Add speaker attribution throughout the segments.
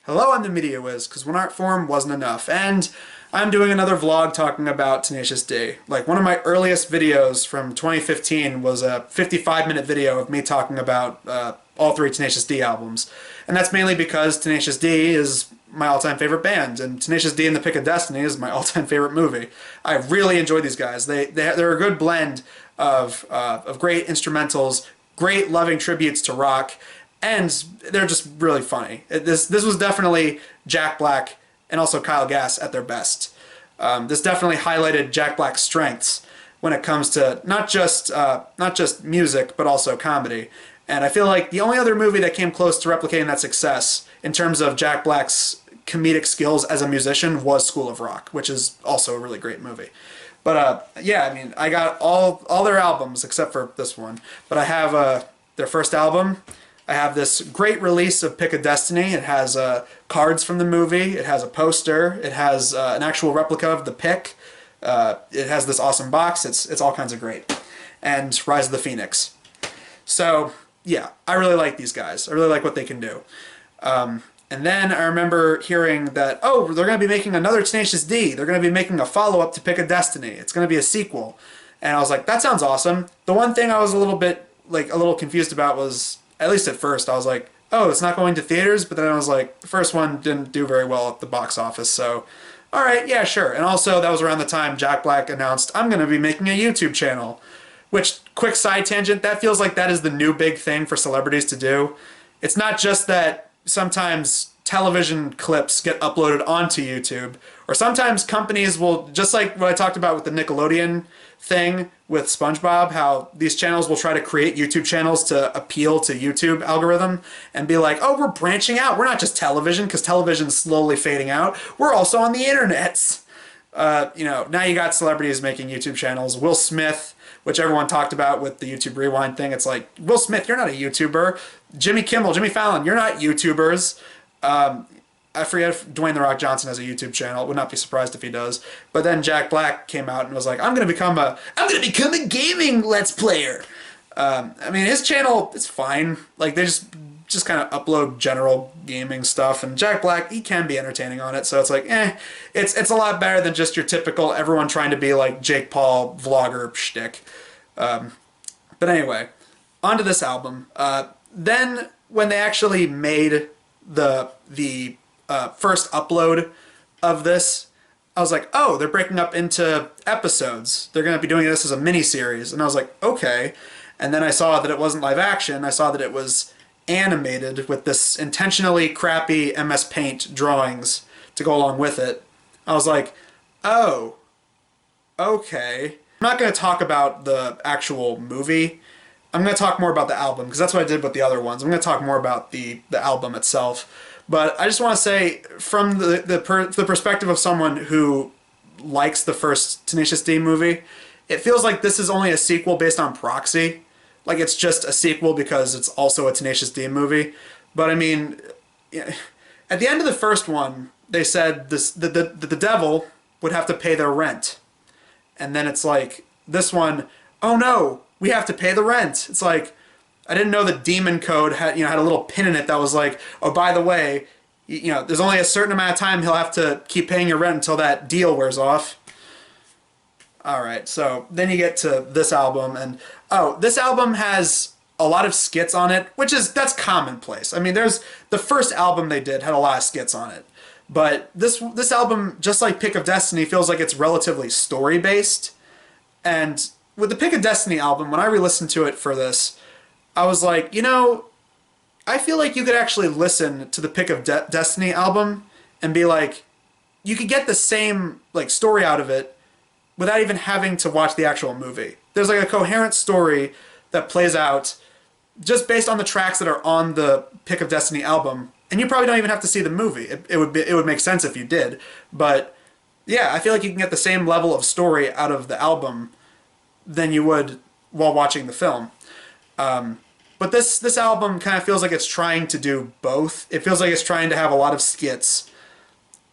Speaker 1: Hello, I'm the Media Wiz, because one art form wasn't enough, and I'm doing another vlog talking about Tenacious D. Like, one of my earliest videos from 2015 was a 55-minute video of me talking about all three Tenacious D albums. And that's mainly because Tenacious D is my all-time favorite band, and Tenacious D and the Pick of Destiny is my all-time favorite movie. I really enjoy these guys. They're a good blend of great instrumentals, great loving tributes to rock, and they're just really funny. This was definitely Jack Black and also Kyle Gass at their best. This definitely highlighted Jack Black's strengths when it comes to not just music but also comedy. And I feel like the only other movie that came close to replicating that success in terms of Jack Black's comedic skills as a musician was School of Rock, which is also a really great movie. But yeah, I mean, I got all their albums except for this one. But I have their first album. I have this great release of Pick of Destiny. It has cards from the movie. It has a poster. It has an actual replica of the pick. It has this awesome box. It's all kinds of great. And Rise of the Phoenix. So yeah, I really like these guys. I really like what they can do. And then I remember hearing that, oh, they're going to be making another Tenacious D. They're going to be making a follow-up to Pick of Destiny. It's going to be a sequel. And I was like, that sounds awesome. The one thing I was a little confused about was, at least at first, I was like, oh, it's not going to theaters? But then I was like, the first one didn't do very well at the box office, so all right, yeah, sure. And also, that was around the time Jack Black announced, I'm going to be making a YouTube channel. Which, quick side tangent, that feels like that is the new big thing for celebrities to do. It's not just that sometimes television clips get uploaded onto YouTube, or sometimes companies will, just like what I talked about with the Nickelodeon thing with SpongeBob, how these channels will try to create YouTube channels to appeal to YouTube algorithm and be like, oh, we're branching out. We're not just television, because television's slowly fading out. We're also on the internet. Now you got celebrities making YouTube channels. Will Smith, which everyone talked about with the YouTube Rewind thing. It's like, Will Smith, you're not a YouTuber. Jimmy Kimmel, Jimmy Fallon, you're not YouTubers. I forget if Dwayne The Rock Johnson has a YouTube channel. Would not be surprised if he does. But then Jack Black came out and was like, I'm gonna become a gaming Let's Player. I mean, his channel is fine. Like, they just kind of upload general gaming stuff, and Jack Black, he can be entertaining on it, so it's like, it's a lot better than just your typical everyone trying to be like Jake Paul vlogger shtick. But anyway, onto this album. Then when they actually made the first upload of this, I was like, oh, they're breaking up into episodes. They're going to be doing this as a mini-series. And I was like, okay. And then I saw that it wasn't live action. I saw that it was animated with this intentionally crappy MS Paint drawings to go along with it. I was like, oh, okay. I'm not going to talk about the actual movie. I'm going to talk more about the album, because that's what I did with the other ones. I'm going to talk more about the album itself. But I just want to say, from the perspective of someone who likes the first Tenacious D movie, it feels like this is only a sequel based on proxy. Like, it's just a sequel because it's also a Tenacious D movie. But I mean, at the end of the first one, they said the devil would have to pay their rent. And then it's like, this one, oh no, we have to pay the rent. It's like, I didn't know the demon code had a little pin in it that was like, oh, by the way, there's only a certain amount of time he'll have to keep paying your rent until that deal wears off. All right, so then you get to this album, and oh, this album has a lot of skits on it, that's commonplace. I mean, the first album they did had a lot of skits on it, but this album, just like Pick of Destiny, feels like it's relatively story based. And with the Pick of Destiny album, when I re-listened to it for this, I was like, I feel like you could actually listen to the Pick of Destiny album and be like, you could get the same like story out of it without even having to watch the actual movie. There's like a coherent story that plays out just based on the tracks that are on the Pick of Destiny album, and you probably don't even have to see the movie. It would make sense if you did, but yeah, I feel like you can get the same level of story out of the album than you would while watching the film. But this album kind of feels like it's trying to do both. It feels like it's trying to have a lot of skits,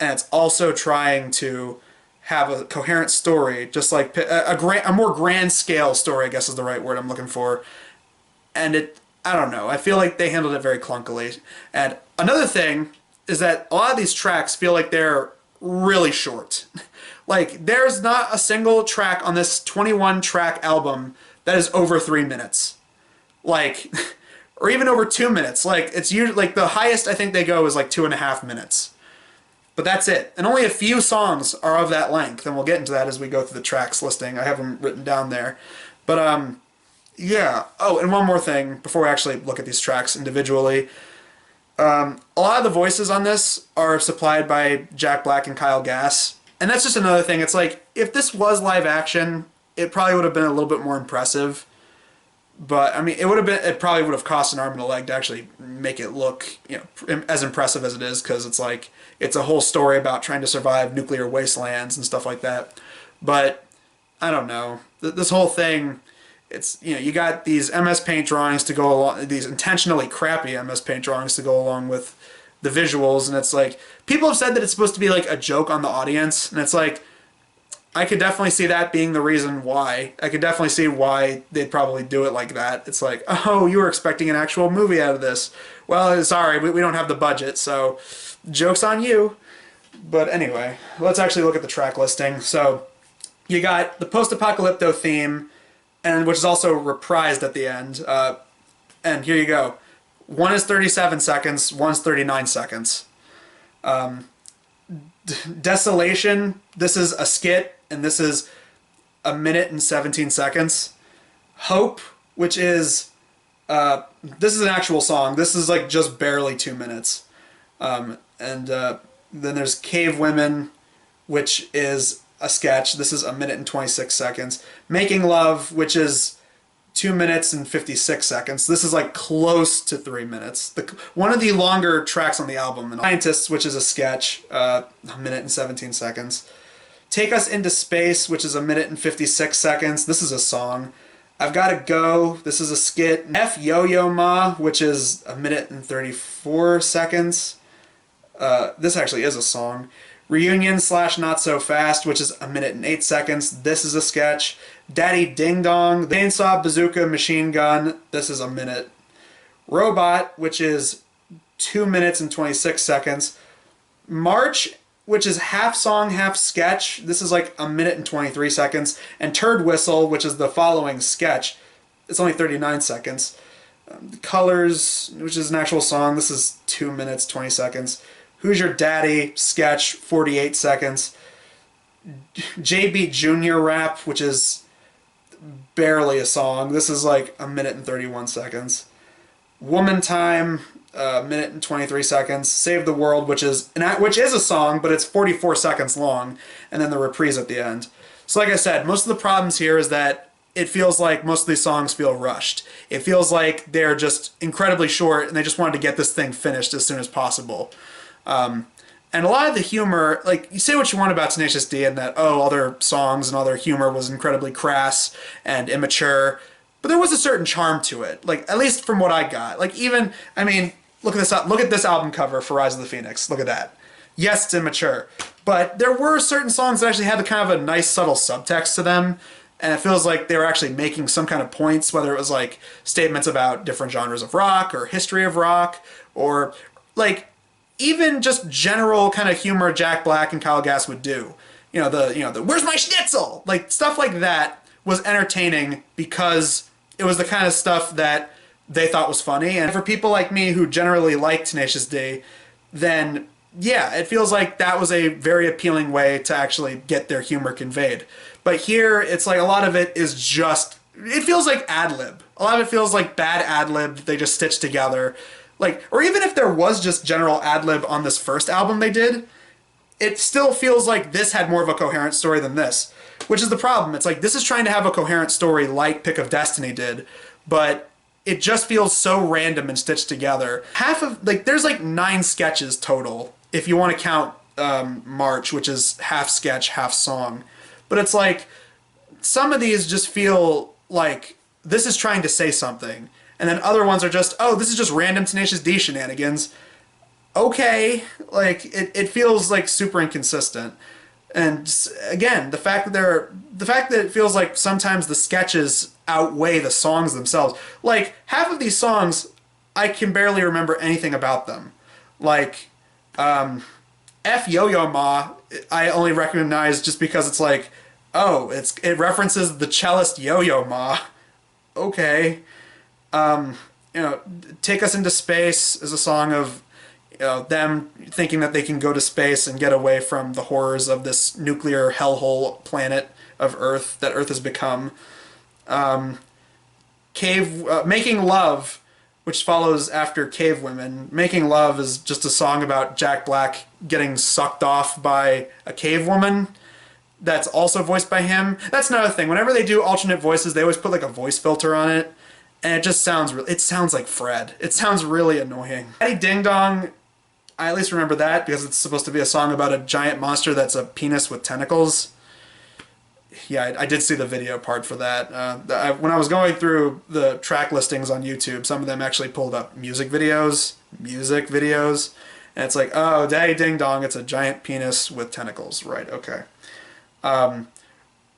Speaker 1: and it's also trying to have a coherent story, just like a more grand scale story, I guess is the right word I'm looking for. And I don't know, I feel like they handled it very clunkily. And another thing is that a lot of these tracks feel like they're really short. Like, there's not a single track on this 21 track album that is over 3 minutes. Like, or even over 2 minutes. Like, it's usually, like, the highest I think they go is like 2.5 minutes. But that's it. And only a few songs are of that length, and we'll get into that as we go through the tracks listing. I have them written down there. But, yeah. Oh, and one more thing before we actually look at these tracks individually. A lot of the voices on this are supplied by Jack Black and Kyle Gass. And that's just another thing. It's like, if this was live action, it probably would have been a little bit more impressive. But, I mean, it probably would have cost an arm and a leg to actually make it look, you know, as impressive as it is, because it's like, it's a whole story about trying to survive nuclear wastelands and stuff like that. But, I don't know. This whole thing, it's, you know, you got these MS Paint drawings to go along, these intentionally crappy MS Paint drawings to go along with the visuals, and it's like, people have said that it's supposed to be like a joke on the audience, and it's like, I could definitely see that being the reason why. I could definitely see why they'd probably do it like that. It's like, oh, you were expecting an actual movie out of this. Well, sorry, we don't have the budget, so joke's on you. But anyway, let's actually look at the track listing. So you got the Post-Apocalypto theme, and which is also reprised at the end. And here you go. One is 37 seconds, one's 39 seconds. Desolation, this is a skit, and this is 1 minute and 17 seconds. Hope, which is, this is an actual song. This is like just barely 2 minutes. Then there's Cave Women, which is a sketch. This is 1 minute and 26 seconds. Making Love, which is 2 minutes and 56 seconds. This is like close to 3 minutes. One of the longer tracks on the album. Scientists, which is a sketch, 1 minute and 17 seconds. Take Us Into Space, which is 1 minute and 56 seconds. This is a song. I've Gotta Go, this is a skit. F Yo-Yo Ma, which is 1 minute and 34 seconds. This actually is a song. Reunion / Not So Fast, which is 1 minute and 8 seconds. This is a sketch. Daddy Ding Dong, the Chainsaw Bazooka Machine Gun. This is 1 minute. Robot, which is 2 minutes and 26 seconds. March, which is half song, half sketch. This is like 1 minute and 23 seconds. And Turd Whistle, which is the following sketch. It's only 39 seconds. Colors, which is an actual song. This is 2 minutes, 20 seconds. Who's Your Daddy, sketch, 48 seconds. JB Jr. rap, which is barely a song. This is like 1 minute and 31 seconds. Woman Time, 1 minute and 23 seconds. Save the World, which is a song, but it's 44 seconds long, and then the reprise at the end. So like I said, most of the problems here is that it feels like most of these songs feel rushed. It feels like they're just incredibly short, and they just wanted to get this thing finished as soon as possible. And a lot of the humor, like, you say what you want about Tenacious D and that, oh, all their songs and all their humor was incredibly crass and immature, but there was a certain charm to it, like, at least from what I got. Like, even, I mean, look at this album cover for Rise of the Phoenix. Look at that. Yes, it's immature, but there were certain songs that actually had the kind of a nice subtle subtext to them, and it feels like they were actually making some kind of points, whether it was like statements about different genres of rock or history of rock, or like even just general kind of humor Jack Black and Kyle Gass would do. You know, the where's my schnitzel? Like, stuff like that was entertaining because it was the kind of stuff that they thought was funny. And for people like me who generally like Tenacious D, then yeah, it feels like that was a very appealing way to actually get their humor conveyed. But here, it's like a lot of it is just, it feels like ad-lib. A lot of it feels like bad ad-lib they just stitched together. Like, or even if there was just general ad-lib on this first album they did, it still feels like this had more of a coherent story than this. Which is the problem. It's like, this is trying to have a coherent story like Pick of Destiny did, but it just feels so random and stitched together. There's like 9 sketches total, if you want to count March, which is half sketch, half song. But it's like, some of these just feel like this is trying to say something. And then other ones are just, oh, this is just random Tenacious D shenanigans. Okay, like, it feels like super inconsistent. And again, the fact that it feels like sometimes the sketches outweigh the songs themselves. Like, half of these songs, I can barely remember anything about them. Like, F Yo-Yo Ma, I only recognize just because it's like, oh, it references the cellist Yo-Yo Ma. Okay. You know, Take Us Into Space is a song of, you know, them thinking that they can go to space and get away from the horrors of this nuclear hellhole planet of Earth that Earth has become. Making Love, which follows after Cave Women. Making Love is just a song about Jack Black getting sucked off by a cave woman that's also voiced by him. That's another thing. Whenever they do alternate voices, they always put like a voice filter on it, and it just sounds it sounds like Fred. It sounds really annoying. Daddy Ding Dong, I at least remember that because it's supposed to be a song about a giant monster that's a penis with tentacles. Yeah, I did see the video part for that. When I was going through the track listings on YouTube, some of them actually pulled up music videos, and it's like, oh, Daddy Ding Dong, it's a giant penis with tentacles. Right, okay.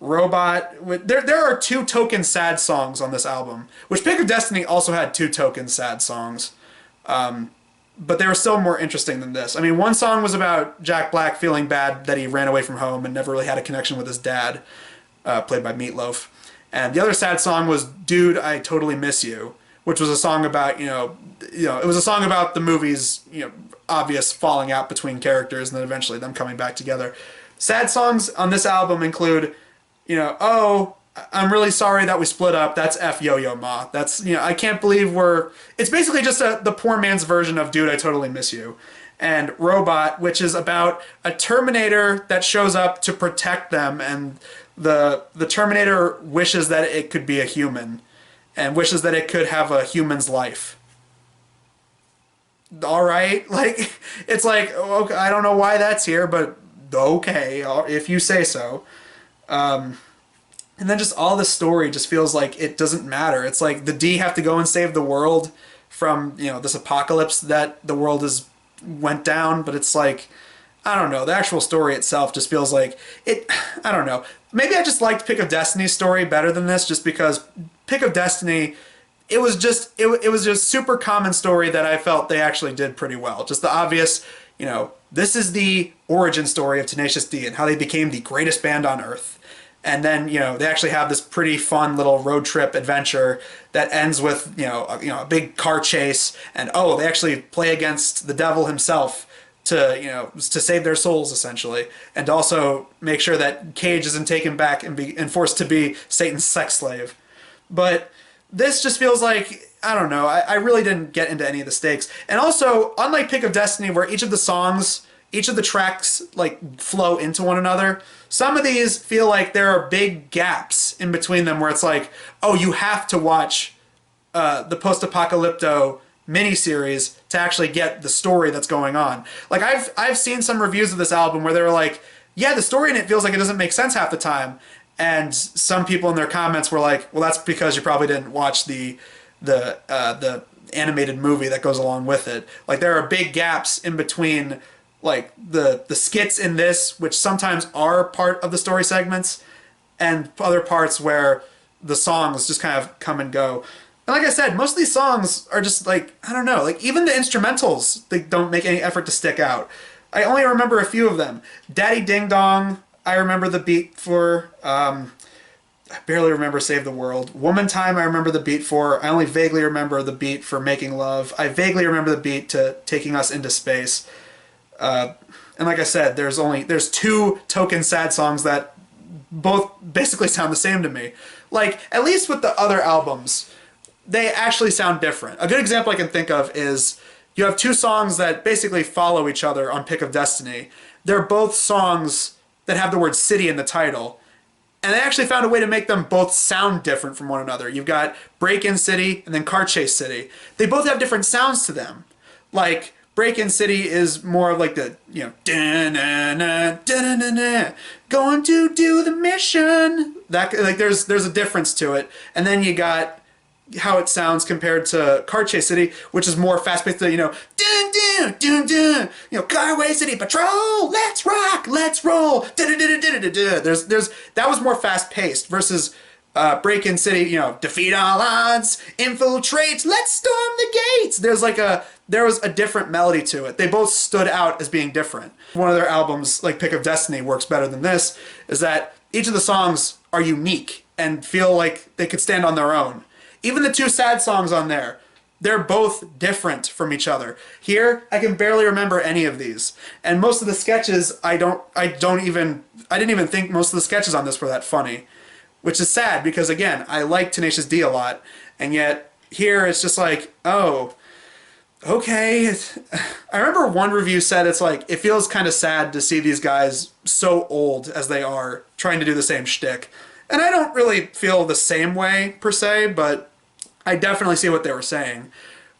Speaker 1: Robot, there are 2 token sad songs on this album, which Pick of Destiny also had 2 token sad songs. But they were still more interesting than this. I mean, one song was about Jack Black feeling bad that he ran away from home and never really had a connection with his dad, played by Meatloaf. And the other sad song was Dude, I Totally Miss You, which was a song about, it was a song about the movie's, obvious falling out between characters and then eventually them coming back together. Sad songs on this album include, oh, I'm really sorry that we split up. That's F Yo-Yo Ma. That's, I can't believe it's basically just the poor man's version of Dude, I Totally Miss You. And Robot, which is about a Terminator that shows up to protect them, and the Terminator wishes that it could be a human and wishes that it could have a human's life. All right, it's like, okay, I don't know why that's here, but okay, if you say so. And then just all the story just feels like it doesn't matter. It's like the D have to go and save the world from, this apocalypse that the world went down, but it's like, I don't know, the actual story itself just feels like I don't know. Maybe I just liked Pick of Destiny's story better than this, just because Pick of Destiny, it was just super common story that I felt they actually did pretty well. Just the obvious, this is the origin story of Tenacious D and how they became the greatest band on earth. And then, they actually have this pretty fun little road trip adventure that ends with, a big car chase. And, oh, they actually play against the devil himself to save their souls, essentially. And also make sure that Cage isn't taken back and forced to be Satan's sex slave. But this just feels like, I don't know, I really didn't get into any of the stakes. And also, unlike Pick of Destiny, where each of the tracks flow into one another, some of these feel like there are big gaps in between them where it's like, oh, you have to watch the Post-Apocalypto miniseries to actually get the story that's going on. Like I've seen some reviews of this album where they were like, yeah, the story in it feels like it doesn't make sense half the time. And some people in their comments were like, well, that's because you probably didn't watch the animated movie that goes along with it. Like there are big gaps in between the skits in this, which sometimes are part of the story segments, and other parts where the songs just kind of come and go. And like I said, most of these songs are just I don't know, even the instrumentals, they don't make any effort to stick out. I only remember a few of them. Daddy Ding Dong, I remember the beat for. I barely remember Save the World. Woman Time, I remember the beat for. I only vaguely remember the beat for Making Love. I vaguely remember the beat to Taking Us Into Space. And like I said, there's 2 token sad songs that both basically sound the same to me. At least with the other albums, they actually sound different. A good example I can think of is you have 2 songs that basically follow each other on Pick of Destiny. They're both songs that have the word city in the title. And they actually found a way to make them both sound different from one another. You've got Break-In City and then Car Chase City. They both have different sounds to them. Break-In City is more of the, da-na-na, da-na-na-na, going to do the mission. That, there's a difference to it. And then you got how it sounds compared to Car Chase City, which is more fast-paced, dun dun dun dun, Carway City Patrol, let's rock, let's roll, that was more fast-paced versus Break-In City, defeat all odds, infiltrate, let's storm the gates. There's there was a different melody to it. They both stood out as being different. One of their albums, like Pick of Destiny, works better than this, is that each of the songs are unique and feel like they could stand on their own. Even the two sad songs on there, they're both different from each other. Here, I can barely remember any of these. And most of the sketches, I didn't even think most of the sketches on this were that funny. Which is sad because, again, I like Tenacious D a lot. And yet, here it's just like, oh, okay. I remember one review said it's like, it feels kind of sad to see these guys so old as they are trying to do the same shtick. And I don't really feel the same way, per se, but I definitely see what they were saying.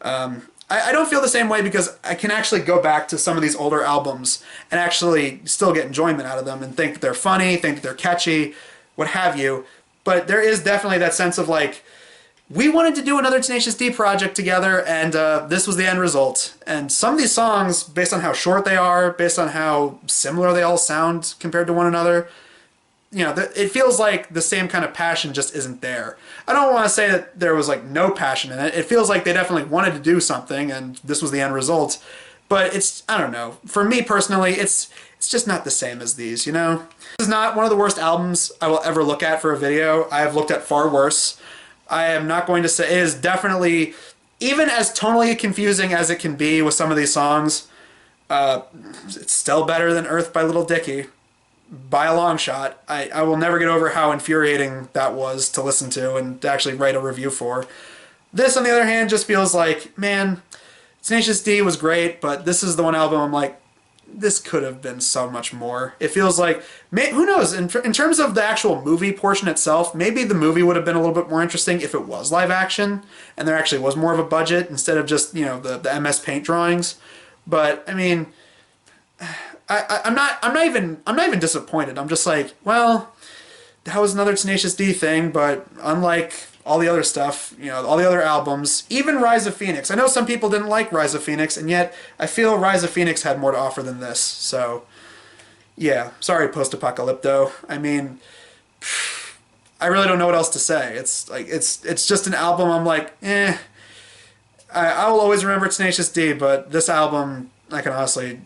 Speaker 1: I don't feel the same way because I can actually go back to some of these older albums and actually still get enjoyment out of them and think that they're funny, think that they're catchy, what have you. But there is definitely that sense of like, we wanted to do another Tenacious D project together, and this was the end result. And some of these songs, based on how short they are, based on how similar they all sound compared to one another, you know, it feels like the same kind of passion just isn't there. I don't want to say that there was like no passion in it. It feels like they definitely wanted to do something, and this was the end result. But it's, I don't know. For me personally, it's just not the same as these, you know? This is not one of the worst albums I will ever look at for a video. I have looked at far worse. I am not going to say, it is definitely, even as tonally confusing as it can be with some of these songs, it's still better than Earth by Little Dicky. By a long shot. I will never get over how infuriating that was to listen to and to actually write a review for. This, on the other hand, just feels like, man, Tenacious D was great, but this is the one album I'm like, this could have been so much more. It feels like, who knows, in terms of the actual movie portion itself, maybe the movie would have been a little bit more interesting if it was live action, and there actually was more of a budget instead of just, you know, the MS Paint drawings. But, I mean, I'm not even disappointed. I'm just like, well, that was another Tenacious D thing, but unlike all the other stuff, you know, all the other albums, even Rise of Phoenix. I know some people didn't like Rise of Phoenix, and yet I feel Rise of Phoenix had more to offer than this. So, yeah, sorry, Post-Apocalypto. I mean, I really don't know what else to say. It's like it's just an album. I'm like, eh. I will always remember Tenacious D, but this album, I can honestly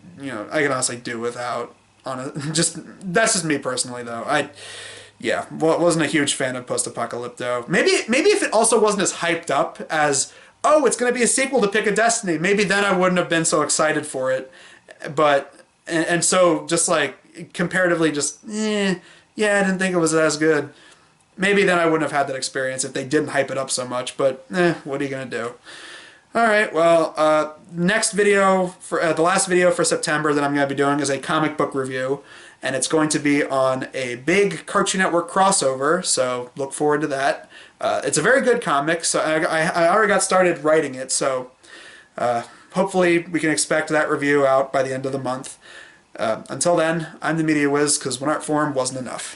Speaker 1: do without. That's just me personally, though. Yeah, wasn't a huge fan of Post-Apocalypto. Maybe if it also wasn't as hyped up as, oh, it's going to be a sequel to Pick of Destiny, maybe then I wouldn't have been so excited for it. But, and so just like, comparatively just, yeah, I didn't think it was as good. Maybe then I wouldn't have had that experience if they didn't hype it up so much, but what are you going to do? Alright, well, next video, for the last video for September that I'm going to be doing is a comic book review, and it's going to be on a big Cartoon Network crossover, so look forward to that. It's a very good comic, so I already got started writing it, so hopefully we can expect that review out by the end of the month. Until then, I'm the Media Wiz, because one art form wasn't enough.